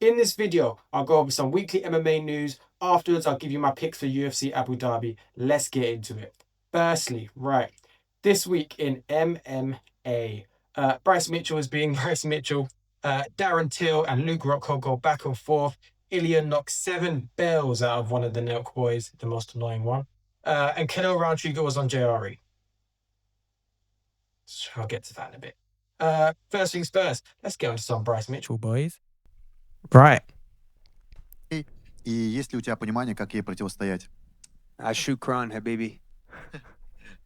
In this video, I'll go over some weekly MMA news. Afterwards, I'll give you my picks for UFC Abu Dhabi. Let's get into it. Firstly, right, this week in MMA, Bryce Mitchell is being Bryce Mitchell. Darren Till and Luke Rockhold go back and forth. Ilia knocks 7 bells out of one of the Nelk boys, the most annoying one. And Kano Roundtree goes on JRE. So I'll get to that in a bit. First things first, let's get on to some Bryce Mitchell, boys. Right. И есть ли у тебя понимание, как ей противостоять? Shukran, Habibi.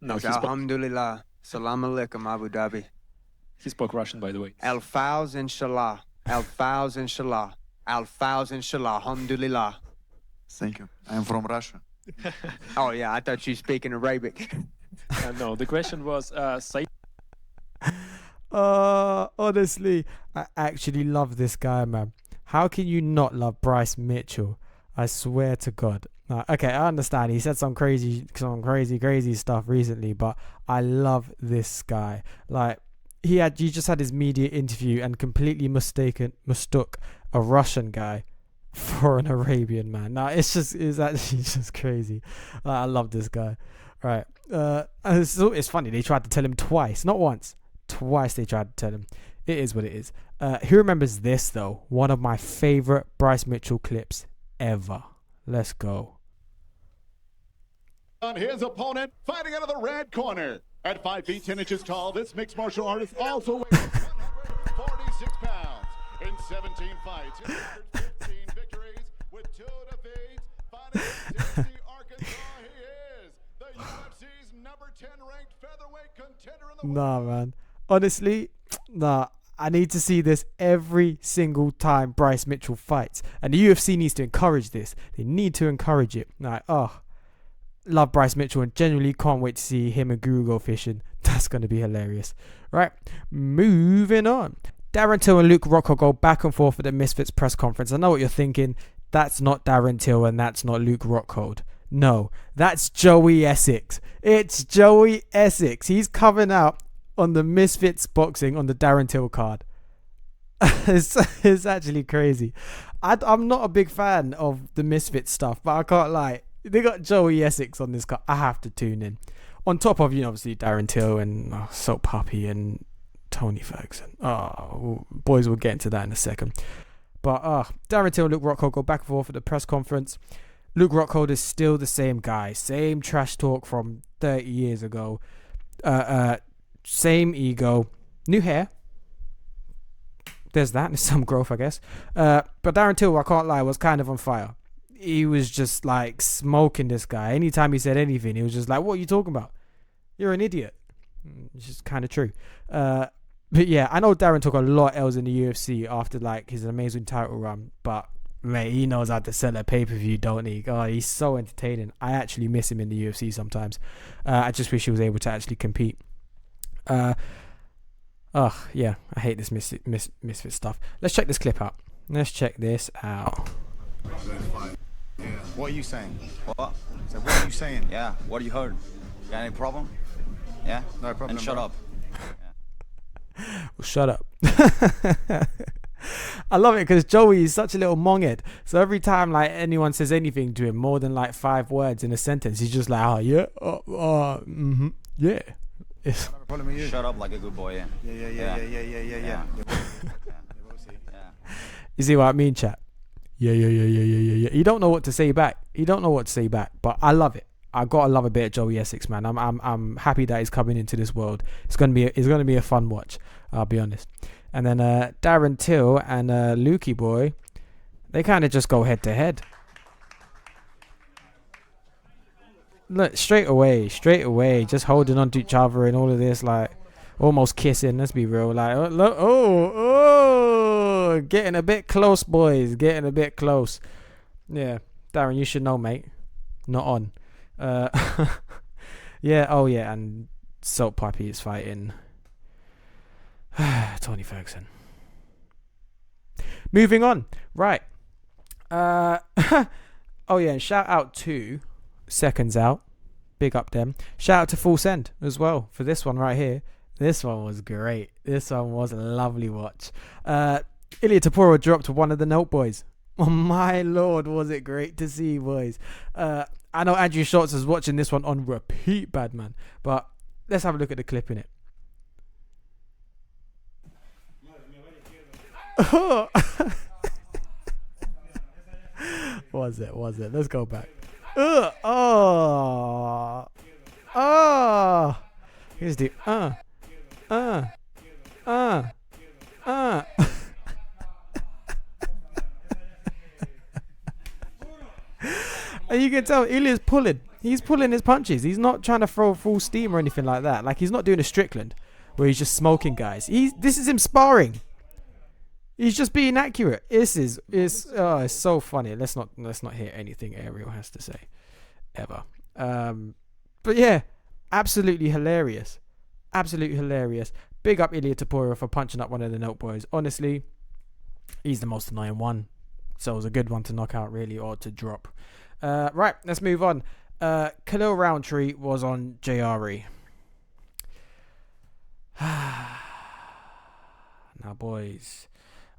No, he spoke, Alhamdulillah. Salam alaikum, Abu Dhabi. he spoke Russian, by the way. Al-Fawz inshallah. Al-Fawz inshallah. Al-Fawz inshallah. Alhamdulillah. Thank you. I am from Russia. Oh, yeah, I thought you speaking Arabic. No, the question was, say Honestly, I actually love this guy, man. How can you not love Bryce Mitchell? I swear to God. Okay, I understand. He said some crazy stuff recently, but I love this guy. Like, he just had his media interview and completely mistook a Russian guy for an Arabian man. Now, it's actually just crazy. I love this guy. Right. It's funny. They tried to tell him twice, not once. Twice they tried to tell him. It is what it is. Who remembers this, though? One of my favorite Bryce Mitchell clips ever. Let's go. On his opponent, fighting out of the red corner. At 5 feet 10 inches tall, this mixed martial artist also weighs 146 pounds. In 17 fights, his record 15 victories with 2 defeats. Fighting in Dixie, Arkansas, he is the UFC's number 10 ranked featherweight contender in the world. Nah, man. Honestly, nah. I need to see this every single time Bryce Mitchell fights. And the UFC needs to encourage this. They need to encourage it. Like, love Bryce Mitchell and genuinely can't wait to see him and Guru go fishing. That's going to be hilarious. Right, moving on. Darren Till and Luke Rockhold go back and forth at the Misfits press conference. I know what you're thinking. That's not Darren Till and that's not Luke Rockhold. No, that's Joey Essex. It's Joey Essex. He's coming out on the Misfits boxing on the Darren Till card. It's actually crazy. I'm not a big fan of the Misfits stuff, but I can't lie. They got Joey Essex on this card. I have to tune in. On top of, obviously Darren Till and Salt Puppy and Tony Ferguson. Boys, we'll get into that in a second. But Darren Till and Luke Rockhold go back and forth at the press conference. Luke Rockhold is still the same guy. Same trash talk from 30 years ago. Same ego. New hair. There's that. There's some growth, I guess. But Darren Till, I can't lie, was kind of on fire. He was just like smoking this guy. Anytime he said anything, he was just like, what are you talking about? You're an idiot. Which is kind of true. But yeah, I know Darren took a lot of L's in the UFC after like his amazing title run. But mate, he knows how to sell a pay-per-view, don't he? God, he's so entertaining. I actually miss him in the UFC sometimes. I just wish he was able to actually compete. Yeah, I hate this misfit stuff. Let's check this clip out. Let's check this out. What are you saying? What? So what are you saying? Yeah, what you heard? Got any problem? Yeah? No problem. And shut bro. up. Well, shut up. I love it because Joey is such a little monghead. So every time like anyone says anything to him, more than like 5 words in a sentence, he's just like, yeah. No problem with you. Shut up like a good boy, yeah. Yeah. You see what I mean, chat? Yeah. You don't know what to say back. But I love it. I gotta love a bit of Joey Essex, man. I'm happy that he's coming into this world. It's gonna be a fun watch. I'll be honest. And then Darren Till and Lukey boy, they kind of just go head to head. Look, straight away, just holding on to each other and all of this, like almost kissing. Let's be real, like getting a bit close, boys, getting a bit close. Yeah, Darren, you should know, mate. Not on. Yeah, and Salt Puppy is fighting Tony Ferguson. Moving on, right? And shout out to Seconds Out, big up them. Shout out to Full Send as well for this one right here. This one was great. This one was a lovely watch. Ilia Topturo dropped one of the Nelk boys. Oh my lord, was it great to see, boys. I know Andrew Schultz is watching this one on repeat, bad man. But let's have a look at the clip in it. Was it? Let's go back. Here's the And you can tell Ilia's pulling. He's pulling his punches. He's not trying to throw full steam or anything like that. Like, he's not doing a Strickland where he's just smoking guys. This is him sparring. He's just being accurate. It's so funny. Let's not hear anything Ariel has to say ever. But yeah, absolutely hilarious. Absolutely hilarious. Big up Ilia Topturo for punching up one of the Nelk boys. Honestly, he's the most annoying one. So it was a good one to knock out, really, or to drop. Right, let's move on. Khalil Roundtree was on JRE. Now, boys,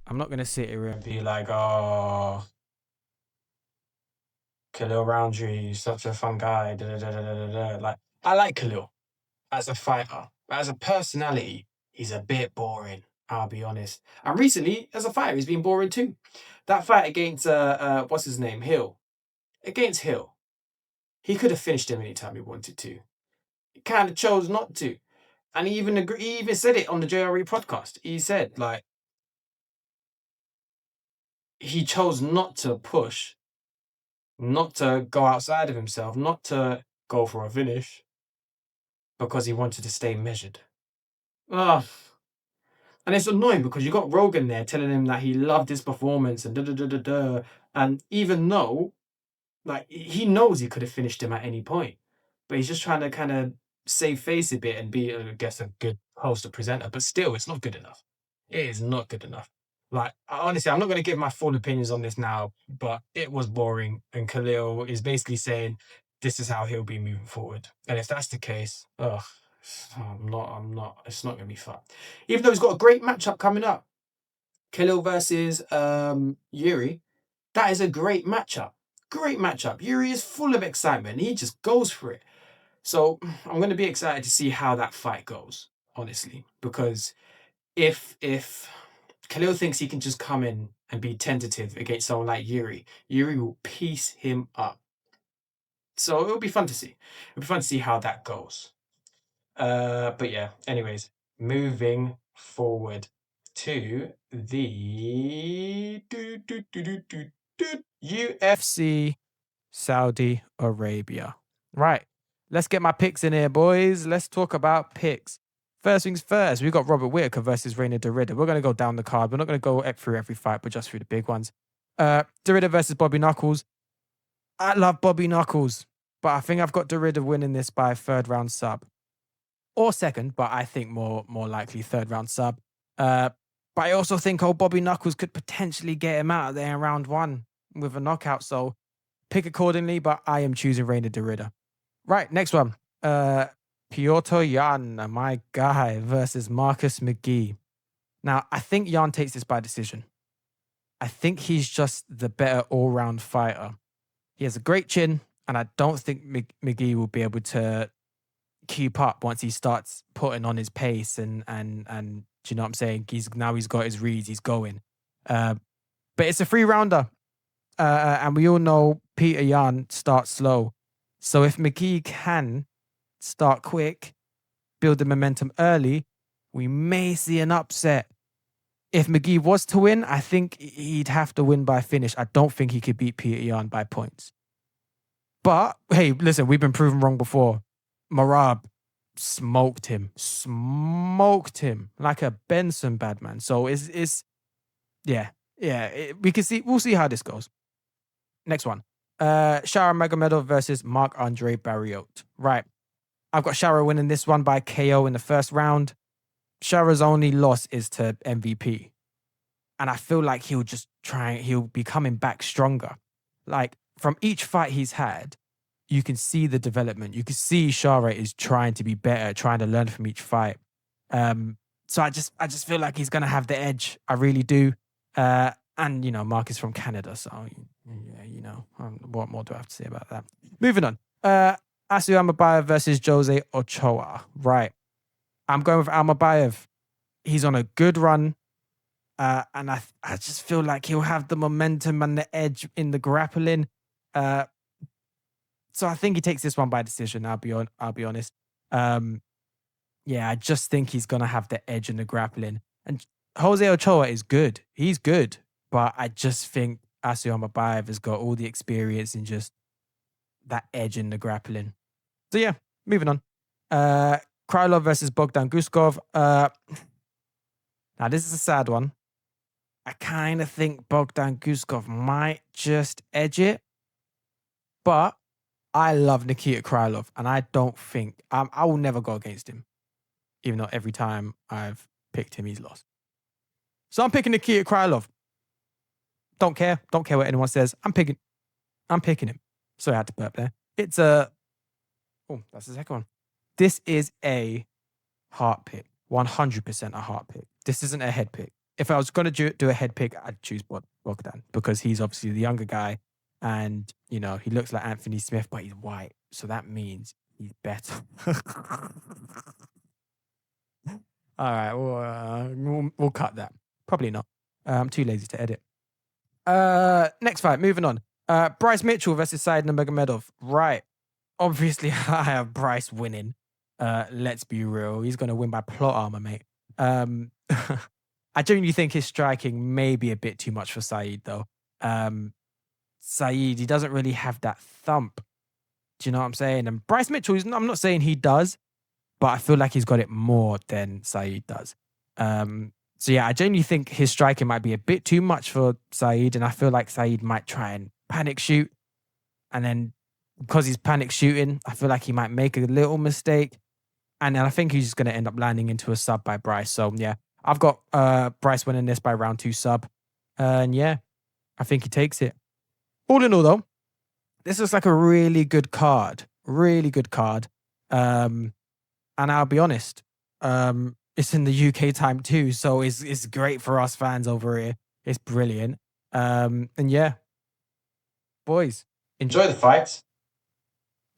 I'm not going to sit here and be like, oh, Khalil Roundtree, such a fun guy. Da, da, da, da, da, da. Like, I like Khalil as a fighter, but as a personality, he's a bit boring. I'll be honest. And recently, as a fighter, he's been boring too. That fight against what's his name, Hill. Against Hill, he could have finished him anytime he wanted to. He kind of chose not to, and he even said it on the JRE podcast. He said, like, he chose not to push, not to go outside of himself, not to go for a finish, because he wanted to stay measured. Ugh. And it's annoying because you got Rogan there telling him that he loved his performance and da-da-da-da-da. And even though, like, he knows he could have finished him at any point, but he's just trying to kind of save face a bit and be, I guess, a good host or presenter. But still, it's not good enough. It is not good enough. Like, honestly, I'm not going to give my full opinions on this now, but it was boring. And Khalil is basically saying this is how he'll be moving forward. And if that's the case, I'm not. It's not going to be fun. Even though he's got a great matchup coming up, Khalil versus Yuri. That is a great matchup. Great matchup. Yuri is full of excitement. He just goes for it. So I'm going to be excited to see how that fight goes, honestly, because if Khalil thinks he can just come in and be tentative against someone like Yuri, Yuri will piece him up. So it'll be fun to see. It'll be fun to see how that goes. But yeah, anyways, moving forward to the UFC Saudi Arabia. Right, let's get my picks in here, boys. Let's talk about picks. First things first, we've got Robert Whittaker versus Reina Derrida. We're going to go down the card. We're not going to go through every fight, but just through the big ones. Derrida versus Bobby Knuckles. I love Bobby Knuckles, but I think I've got Derrida winning this by a third round sub. Or second, but I think more likely third round sub. But I also think Bobby Knuckles could potentially get him out of there in round one with a knockout. So pick accordingly, but I am choosing Reina Derrida. Right, next one. Piotr Jan, my guy, versus Marcus McGee. Now, I think Jan takes this by decision. I think he's just the better all-round fighter. He has a great chin, and I don't think McGee will be able to keep up once he starts putting on his pace and do you know what I'm saying? He's got his reads, he's going. But it's a 3-rounder. And we all know Peter Yan starts slow. So if McGee can start quick, build the momentum early, we may see an upset. If McGee was to win, I think he'd have to win by finish. I don't think he could beat Peter Yan by points. But, hey, listen, we've been proven wrong before. Marab smoked him like a Benson bad man. So we'll see how this goes. Next one. Shara Magomedov versus Marc-Andre Barriot. Right. I've got Shara winning this one by KO in the first round. Shara's only loss is to MVP. And I feel like he'll be coming back stronger. Like, from each fight he's had, you can see the development. You can see Shara is trying to be better, trying to learn from each fight. So I just feel like he's going to have the edge. I really do. And, Mark is from Canada, so, yeah, what more do I have to say about that? Moving on. Asu Amabayev versus Jose Ochoa. Right. I'm going with Amabayev. He's on a good run. And I just feel like he'll have the momentum and the edge in the grappling. So I think he takes this one by decision. I'll be honest. Yeah, I just think he's gonna have the edge in the grappling. And Jose Ochoa is good. He's good, but I just think Asu Amabayev has got all the experience and just that edge in the grappling. So yeah, moving on. Krylov versus Bogdan Guskov. Now this is a sad one. I kind of think Bogdan Guskov might just edge it, but I love Nikita Krylov, and I don't think I will never go against him, even though every time I've picked him, he's lost. So I'm picking Nikita Krylov. Don't care what anyone says. I'm picking him. Sorry, I had to burp there. It's that's the second one. This is a heart pick, 100% a heart pick. This isn't a head pick. If I was going to do a head pick, I'd choose Bogdan because he's obviously the younger guy and, he looks like Anthony Smith, but he's white. So that means he's better. All right, we'll cut that. Probably not. I'm too lazy to edit. Next fight, moving on. Bryce Mitchell versus Said Nurmagomedov. Right. Obviously, I have Bryce winning. Let's be real. He's going to win by plot armor, mate. I genuinely think his striking may be a bit too much for Said, though. Said, he doesn't really have that thump. Do you know what I'm saying? And Bryce Mitchell, I'm not saying he does, but I feel like he's got it more than Said does. So yeah, I genuinely think his striking might be a bit too much for Said, and I feel like Said might try and panic shoot. And then because he's panic shooting, I feel like he might make a little mistake. And then I think he's just going to end up landing into a sub by Bryce. So yeah, I've got Bryce winning this by round 2 sub. And yeah, I think he takes it. All in all, though, this looks like a really good card. Really good card. And I'll be honest, it's in the UK time too. So it's great for us fans over here. It's brilliant. And yeah, boys, enjoy the fights.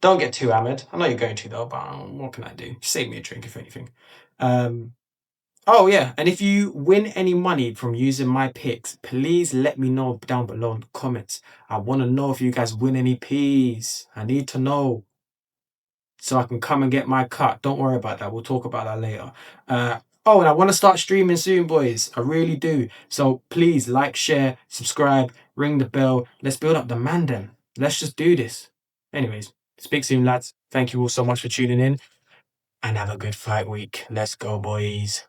Don't get too hammered. I know you're going to, though, but what can I do? Save me a drink, if anything. Oh, yeah. And if you win any money from using my picks, please let me know down below in the comments. I want to know if you guys win any P's. I need to know so I can come and get my cut. Don't worry about that. We'll talk about that later. And I want to start streaming soon, boys. I really do. So please like, share, subscribe, ring the bell. Let's build up the MANDEM. Let's just do this. Anyways, speak soon, lads. Thank you all so much for tuning in and have a good fight week. Let's go, boys.